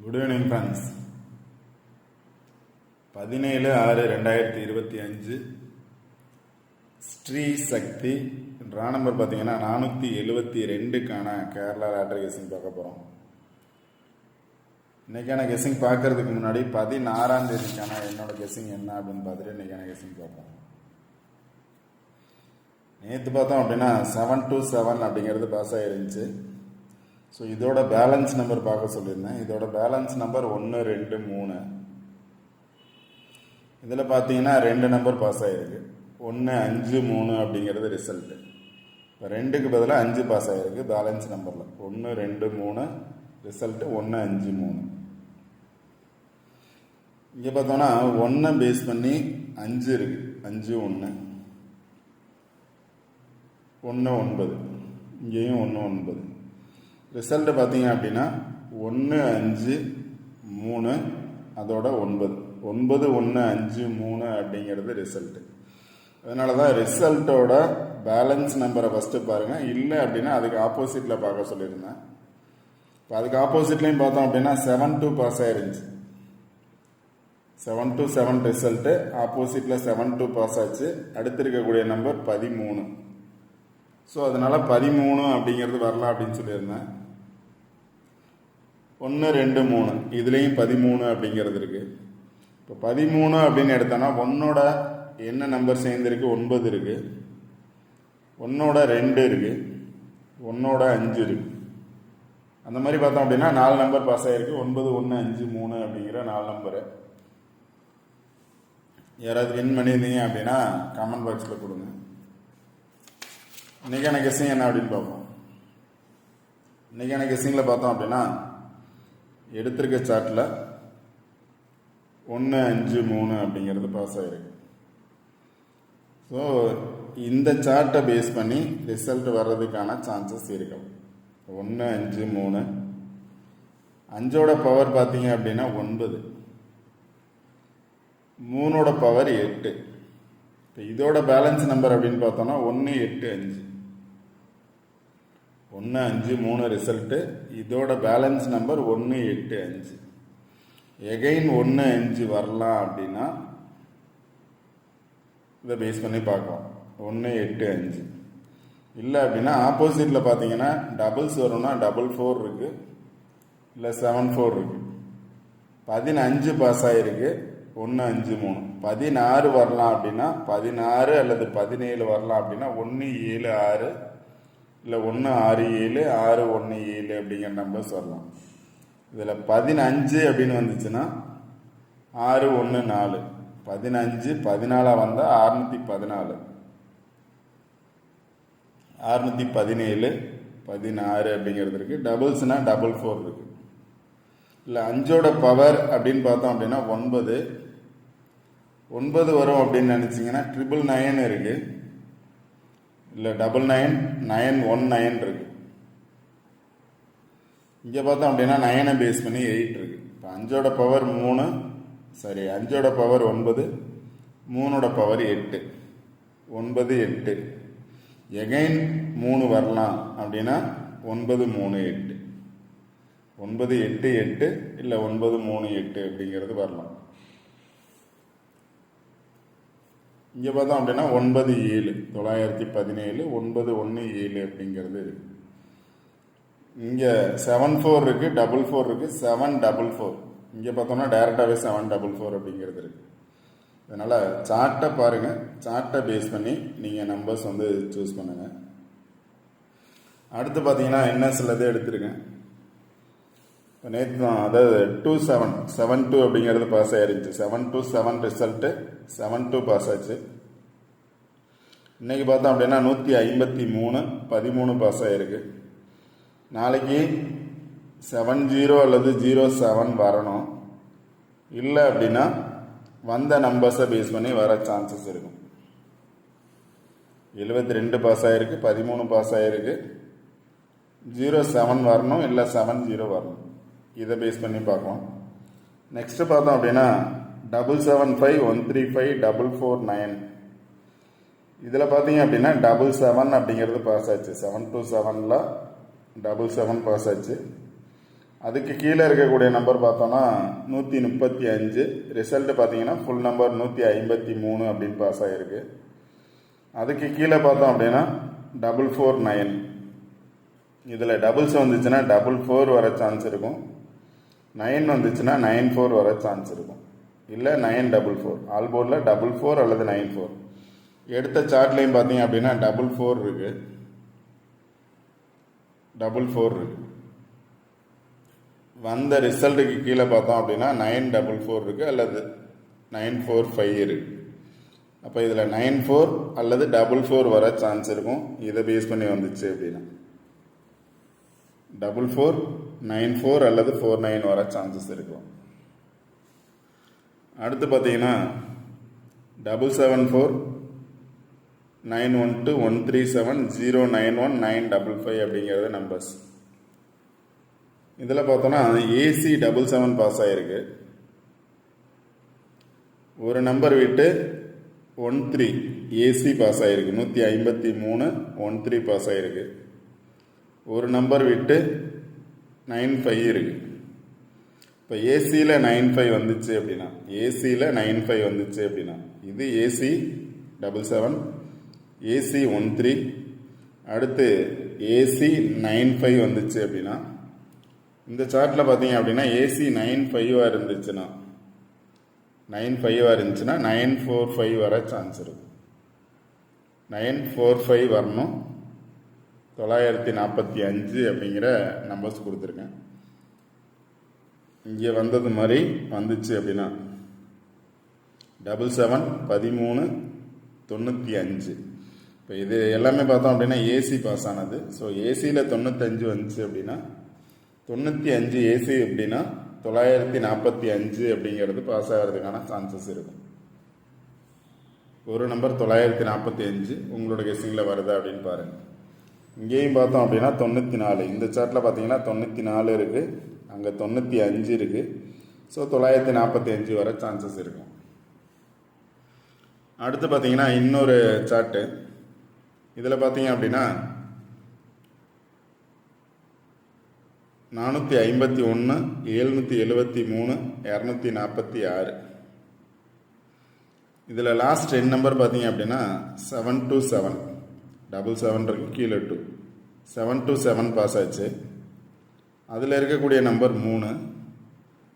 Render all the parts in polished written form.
Good evening friends. 17/6/2025 Sri சக்தி draw number பார்த்தீங்கன்னா 472க்கான Kerala lottery guessing பார்க்க போகிறோம். இன்றைக்கான கெஸ்ஸிங் பார்க்கறதுக்கு முன்னாடி 16ஆம் தேதிக்கான என்னோட கெஸ்ஸிங் என்ன அப்படின்னு பார்த்துட்டு இன்றைக்கான கெஸ்ஸிங் பார்ப்போம். நேற்று பார்த்தோம் அப்படின்னா 727 அப்படிங்கிறது பாஸ் ஆகிருந்துச்சு. ஸோ இதோட பேலன்ஸ் நம்பர் பார்க்க சொல்லியிருந்தேன். இதோட பேலன்ஸ் நம்பர் 1, 2, 3. இதில் பார்த்தீங்கன்னா 2 நம்பர் பாஸ் ஆகிருக்கு. 1, 5, 3 அப்படிங்கிறது ரிசல்ட்டு. இப்போ 2க்கு பதிலாக 5 பாஸ் ஆகிருக்கு பேலன்ஸ் நம்பரில். 1, 2, 3 ரிசல்ட்டு 1, 5, 3. இங்கே பார்த்தோன்னா 1 பேஸ் பண்ணி 5 இருக்குது. 5, 1, 1, 9. இங்கேயும் 1, 9. ரிசல்ட்டு பார்த்தீங்க அப்படின்னா 1, 5, 3 அதோட 9. 9, 1, 5, 3 அப்படிங்கிறது ரிசல்ட்டு. அதனால தான் ரிசல்ட்டோட பேலன்ஸ் நம்பரை ஃபஸ்ட்டு பாருங்கள். இல்லை அப்படின்னா அதுக்கு ஆப்போசிட்டில் பார்க்க சொல்லியிருந்தேன். இப்போ அதுக்கு ஆப்போசிட்லேயும் பார்த்தோம் அப்படின்னா 7-2 பாஸ் ஆயிருந்துச்சு. 7-7 ரிசல்ட்டு. ஆப்போசிட்டில் 7-2 பாஸ் ஆச்சு. அடுத்து இருக்கக்கூடிய நம்பர் 13. ஸோ அதனால் 13 அப்படிங்கிறது வரலாம் அப்படின்னு சொல்லியிருந்தேன். 1, 2, 3 இதுலேயும் 13 அப்படிங்கிறது இருக்குது. இப்போ 13 அப்படின்னு எடுத்தோன்னா 1ஓட என்ன நம்பர் சேர்ந்துருக்கு? 9 இருக்குது. 1ஓட 2 இருக்குது. 1ஓட 5 இருக்குது. அந்த மாதிரி பார்த்தோம் அப்படின்னா 4 நம்பர் பாஸ் ஆகிருக்கு. 9, 1, 5, 3 அப்படிங்கிற 4 நம்பரு. யாராவது வின் பண்ணியிருந்தீங்க அப்படின்னா கமெண்ட் பாக்ஸில் கொடுங்க. இன்றைக்கான கெஸ்ஸிங் என்ன அப்படின்னு பார்ப்போம். இன்றைக்கான கெஸ்ஸிங்கில் பார்த்தோம் அப்படின்னா எடுத்திருக்க சார்ட்டில் 1, 5, 3 அப்படிங்கிறது பாஸ் ஆகிருக்கு. ஸோ இந்த சார்ட்டை பேஸ் பண்ணி ரிசல்ட் வர்றதுக்கான சான்சஸ் இருக்கும். 1, 5, 3. 5ஓட பவர் பார்த்தீங்க அப்படின்னா 9. 3ஓட பவர் 8. இப்போ இதோட பேலன்ஸ் நம்பர் அப்படின்னு பார்த்தோம்னா 1, 8, 5. 1, 5, 3 ரிசல்ட்டு. இதோட பேலன்ஸ் நம்பர் 1, 8, 5. எகைன் 1, 5 வரலாம் அப்படின்னா இதை பேஸ் பண்ணி பார்க்கலாம். 1, 8, 5 இல்லை அப்படின்னா ஆப்போசிட்டில் பார்த்தீங்கன்னா டபுள்ஸ் வரும்னா 4 இருக்குது, இல்லை 7-4 இருக்குது. 15 பாஸ் ஆகிருக்கு. 1, 5, 3. 16 வரலாம் அப்படின்னா 16 அல்லது 17 வரலாம் அப்படின்னா 1, 7, 6 இல்லை 1, 6, 7, 6, 1, 7 அப்படிங்கிற நம்பர்ஸ் வரலாம். இதில் 15 அப்படின்னு வந்துச்சுன்னா 6, 1, 4. 15 14 வந்தால் 614. 617, 16 அப்படிங்கிறது இருக்குது. டபுள்ஸ்னால் 4 இருக்குது. இல்லை 5ஓட பவர் அப்படின்னு பார்த்தோம் அப்படின்னா 9 வரும் அப்படின்னு நினச்சிங்கன்னா 999 இருக்குது. இல்லை 99 இருக்குது. இங்கே பார்த்தோம் அப்படின்னா 9 பேஸ் பண்ணி 8 இருக்குது. இப்போ 5ஓட பவர் 3, 5ஓட பவர் 9, 3ஓட பவர் 8. 9, 8. எகைன் 3 வரலாம் அப்படின்னா 9, 3, 8. 9, 8, 8 இல்லை 9, 3, 8 அப்படிங்கிறது வரலாம். இங்கே பார்த்தோம் அப்படின்னா 9, 7 917, 9, 1, 7 அப்படிங்கிறது இருக்குது. இங்கே 7-4 இருக்குது, 4-4 இருக்குது, 7-4. இங்கே பார்த்தோம்னா டைரெக்டாகவே 7-4 அப்படிங்கிறது இருக்குது. அதனால் சார்ட்டை பாருங்கள். சார்ட்டை பேஸ் பண்ணி நீங்கள் நம்பர்ஸ் வந்து சூஸ் பண்ணுங்கள். அடுத்து பார்த்தீங்கன்னா என்எஸ்லதே எடுத்துருக்கேன். இப்போ நேற்று தான், அதாவது 7-2 அப்படிங்கிறது பாஸ் ஆகிருந்துச்சு. 7-7 ரிசல்ட்டு. 7-2 பாஸ் ஆச்சு. இன்றைக்கி பார்த்தோம் அப்படின்னா 153, 13 பாஸ் ஆகிருக்கு. நாளைக்கு 70 அல்லது 07 வரணும். இல்லை அப்படின்னா வந்த நம்பர்ஸை பேஸ் பண்ணி வர சான்சஸ் இருக்கும். 72 பாஸ் ஆகிருக்கு, 13 பாஸ் ஆகிருக்கு. 07 வரணும், இல்லை 70 வரணும். இதை பேஸ் பண்ணி பார்க்கலாம். நெக்ஸ்ட்டு பார்த்தோம் அப்படின்னா 775, 135, 449. இதில் பார்த்தீங்க அப்படின்னா 77 அப்படிங்கிறது பாஸ் ஆச்சு. 7-7ல் 77 பாஸ் ஆச்சு. அதுக்கு கீழே இருக்கக்கூடிய நம்பர் பார்த்தோன்னா 135. ரிசல்ட் பார்த்தீங்கன்னா ஃபுல் நம்பர் 153 அப்படின்னு பாஸ் ஆகிருக்கு. அதுக்கு கீழே பார்த்தோம் அப்படின்னா 449. இதில் டபுள்ஸ் வந்துச்சுன்னா 44 வர சான்ஸ் இருக்கும். 9 வந்துச்சுன்னா 94 வர சான்ஸ் இருக்கும். இல்லை 944. ஆல் போர்டில் 44 அல்லது 94. எடுத்த சார்ட்லையும் பார்த்தீங்க அப்படின்னா 44 இருக்கு. 44 இருக்கு. வந்த ரிசல்ட்டுக்கு கீழே பார்த்தோம் அப்படின்னா 944 இருக்கு அல்லது 945 இருக்கு. அப்போ இதில் 94 அல்லது 44 வர சான்ஸ் இருக்கும். இதை பேஸ் பண்ணி வந்துச்சு அப்படின்னா 44, 94 அல்லது 49 வர சான்சஸ் இருக்கும். அடுத்து பார்த்தீங்கன்னா 774, 912, 137, 091, 955 அப்படிங்கிறது நம்பர்ஸ். இதில் பார்த்தோன்னா ஏசி 77 பாஸ் ஆகிருக்கு. ஒரு நம்பர் விட்டு 13 ஏசி பாஸ் ஆகிருக்கு. 153, 13 பாஸ் ஆகிருக்கு. ஒரு நம்பர் விட்டு 95 இருக்கு. இப்போ ஏசியில் 95 வந்துச்சு அப்படின்னா இது ஏசி 77, ஏசி 13, அடுத்து ஏசி 95 வந்துச்சு அப்படின்னா இந்த சார்ட்டில் பார்த்தீங்க அப்படின்னா ஏசி 95 இருந்துச்சுன்னா 945 வர சான்ஸ் இருக்கும். 945 வரணும். 945 அப்படிங்கிற நம்பர்ஸ் கொடுத்துருக்கேன். இங்கே வந்தது மாதிரி வந்துச்சு அப்படின்னா 77, 13, 95. இப்போ இது எல்லாமே பார்த்தோம் அப்படின்னா ஏசி பாஸ் ஆனது. ஸோ ஏசியில் 95 வந்துச்சு அப்படின்னா 95 ஏசி அப்படின்னா 945 அப்படிங்கிறது பாஸ் ஆகிறதுக்கான சான்சஸ் இருக்கும். ஒரு நம்பர் 945 உங்களோட கெஸ்ஸிங்கில் வருதா அப்படின்னு பாருங்கள். இங்கேயும் பார்த்தோம் அப்படின்னா 94. இந்த சார்ட்டில் பார்த்தீங்கன்னா 94 இருக்குது, அங்கே 95 இருக்குது. ஸோ 945 வர சான்சஸ் இருக்கும். அடுத்து பார்த்தீங்கன்னா இன்னொரு சார்ட்டு. இதில் பார்த்தீங்க அப்படின்னா 451, 773, 246. இதில் லாஸ்ட் 10 நம்பர் பார்த்தீங்க அப்படின்னா 727. 77 இருக்கு, கீழே 2. 727 பாஸ் ஆச்சு. அதில் இருக்கக்கூடிய நம்பர் 3.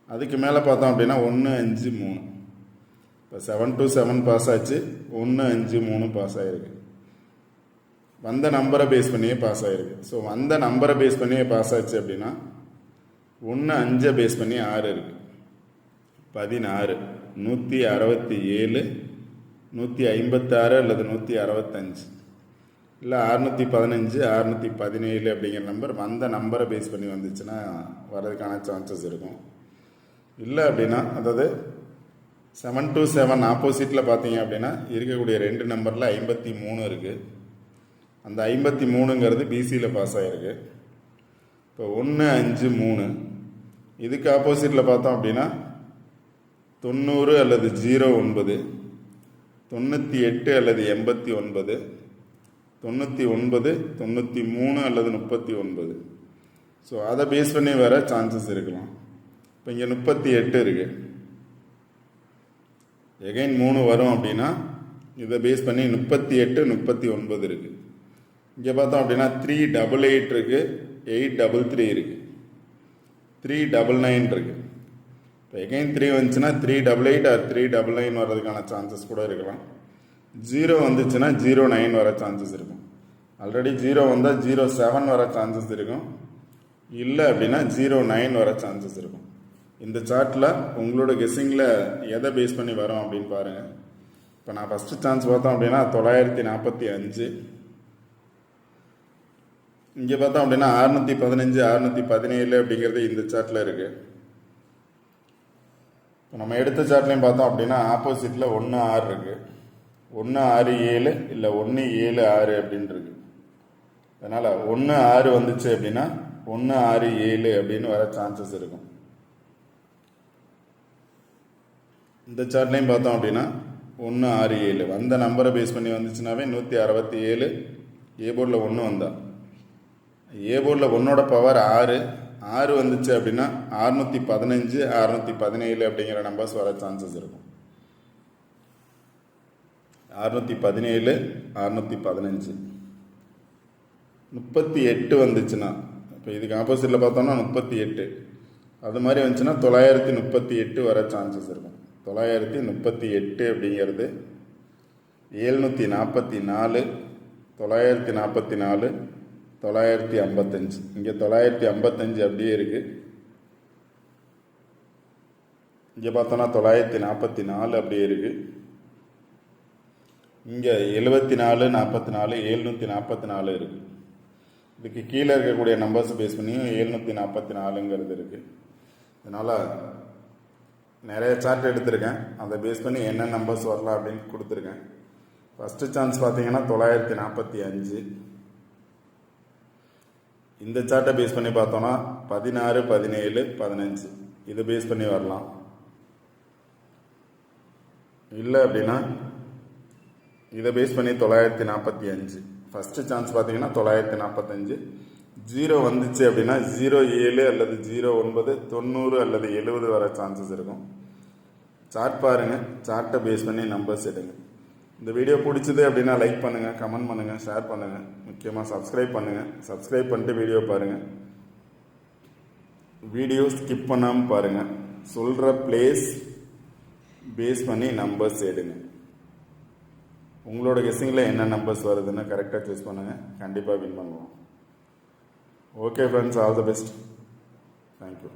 அதுக்கு மேலே பார்த்தோம் அப்படின்னா 153. இப்போ 727 பாஸ் ஆச்சு, 153 பாஸ் ஆகிருக்கு. வந்த நம்பரை பேஸ் பண்ணியே பாஸ் ஆகிருக்கு. ஸோ வந்த நம்பரை பேஸ் பண்ணியே பாஸ் ஆச்சு அப்படின்னா 1-5 பேஸ் பண்ணி 6 இருக்குது. 16, 167, 156 அல்லது 165, இல்லை 615, 617 அப்படிங்கிற நம்பர் வந்த நம்பரை பேஸ் பண்ணி வந்துச்சுன்னா வர்றதுக்கான சான்சஸ் இருக்கும். இல்லை அப்படின்னா அதாவது 727 ஆப்போசிட்டில் பார்த்தீங்க அப்படின்னா இருக்கக்கூடிய 2 நம்பரில் 53 இருக்குது. அந்த 53ங்கிறது பிசியில் பாஸ் ஆகிருக்கு. இப்போ 153 இதுக்கு ஆப்போசிட்டில் பார்த்தோம் அப்படின்னா 90 அல்லது 09, 98 அல்லது 89, 99, 93 அல்லது 39. ஸோ அதை பேஸ் பண்ணி வர சான்சஸ் இருக்கலாம். இப்போ இங்கே 38 இருக்கு, எகைன் 3 வரும் அப்படின்னா இதை பேஸ் பண்ணி 38, 39 இருக்கு. இங்கே பார்த்தோம் அப்படின்னா 388 இருக்கு, 833 இருக்கு, 399 இருக்கு. இப்போ எகைன் 3 வந்துச்சுன்னா 388 ஆர் 399 வர்றதுக்கான சான்சஸ் கூட இருக்கலாம். 0 வந்துச்சுன்னா 09 வர சான்சஸ் இருக்கும். ஆல்ரெடி 0 வந்தால் 07 வர சான்சஸ் இருக்கும். இல்லை அப்படின்னா 09 வர சான்சஸ் இருக்கும். இந்த சார்ட்டில் உங்களோட கெஸ்ஸிங்கில் எதை பேஸ் பண்ணி வரும் அப்படின்னு பாருங்கள். இப்போ நான் ஃபஸ்ட்டு சான்ஸ் பார்த்தோம் அப்படின்னா 945. இங்கே பார்த்தோம் அப்படின்னா 615, 617 அப்படிங்கிறது இந்த சார்ட்டில் இருக்குது. இப்போ நம்ம எடுத்த சார்ட்லையும் பார்த்தோம் அப்படின்னா ஆப்போசிட்டில் 1-6 இருக்குது, 1-6-7 இல்லை 1-7-6 அப்படின்னு இருக்கு. அதனால் 1-6 வந்துச்சு அப்படின்னா 1-6-7 அப்படின்னு வர சான்சஸ் இருக்கும். இந்த சார்ட்லையும் பார்த்தோம் அப்படின்னா 1-6-7 வந்த நம்பரை பேஸ் பண்ணி வந்துச்சுனாவே 167. ஏ போர்டில் 1 வந்தா, ஏ போர்டில் 1ஓட பவர் 6, 6 வந்துச்சு அப்படின்னா 615 617 அப்படிங்கிற நம்பர்ஸ் வர சான்சஸ் இருக்கும். 617 615 38 வந்துச்சுன்னா, இப்போ இதுக்கு ஆப்போசிட்டில் பார்த்தோம்னா 38, அது மாதிரி வந்துச்சுன்னா 938 வர சான்சஸ் இருக்கும். 938 அப்படிங்கிறது 744 944 955. இங்கே 955 அப்படியே இருக்குது. இங்கே பார்த்தோன்னா 944 அப்படியே இருக்குது. இங்கே 74 44 744 இருக்குது. இதுக்கு கீழே இருக்கக்கூடிய நம்பர்ஸ் பேஸ் பண்ணியும் 744ங்கிறது இருக்குது. இதனால் நிறைய சார்ட் எடுத்திருக்கேன். அதை பேஸ் பண்ணி என்ன நம்பர்ஸ் வரலாம் அப்படின்னு கொடுத்துருக்கேன். ஃபஸ்ட்டு சான்ஸ் பார்த்தீங்கன்னா 945. இந்த சார்ட்டை பேஸ் பண்ணி பார்த்தோன்னா 16 17 15 இது பேஸ் பண்ணி வரலாம். இல்லை அப்படின்னா இதை பேஸ் பண்ணி 945. ஃபஸ்ட்டு சான்ஸ் பார்த்தீங்கன்னா 945. 0 வந்துச்சு அப்படின்னா 07 அல்லது 09 90 அல்லது 70 வர சான்சஸ் இருக்கும். சார்ட் பாருங்கள், சார்ட்டை பேஸ் பண்ணி நம்பர்ஸ் எடுங்க. இந்த வீடியோ பிடிச்சது அப்படின்னா லைக் பண்ணுங்கள், கமெண்ட் பண்ணுங்கள், ஷேர் பண்ணுங்கள். முக்கியமாக சப்ஸ்கிரைப் பண்ணுங்கள். சப்ஸ்கிரைப் பண்ணிட்டு வீடியோ பாருங்கள். வீடியோ ஸ்கிப் பண்ணாமல் பாருங்கள். சொல்கிற பிளேஸ் பேஸ் பண்ணி நம்பர்ஸ் எடுங்க. உங்களோட கெஸ்ஸிங்கில் என்ன நம்பர்ஸ் வருதுன்னு கரெக்டாக சூஸ் பண்ணுங்கள். கண்டிப்பாக வின் பண்ணுவோம். Okay friends, all the best. Thank you.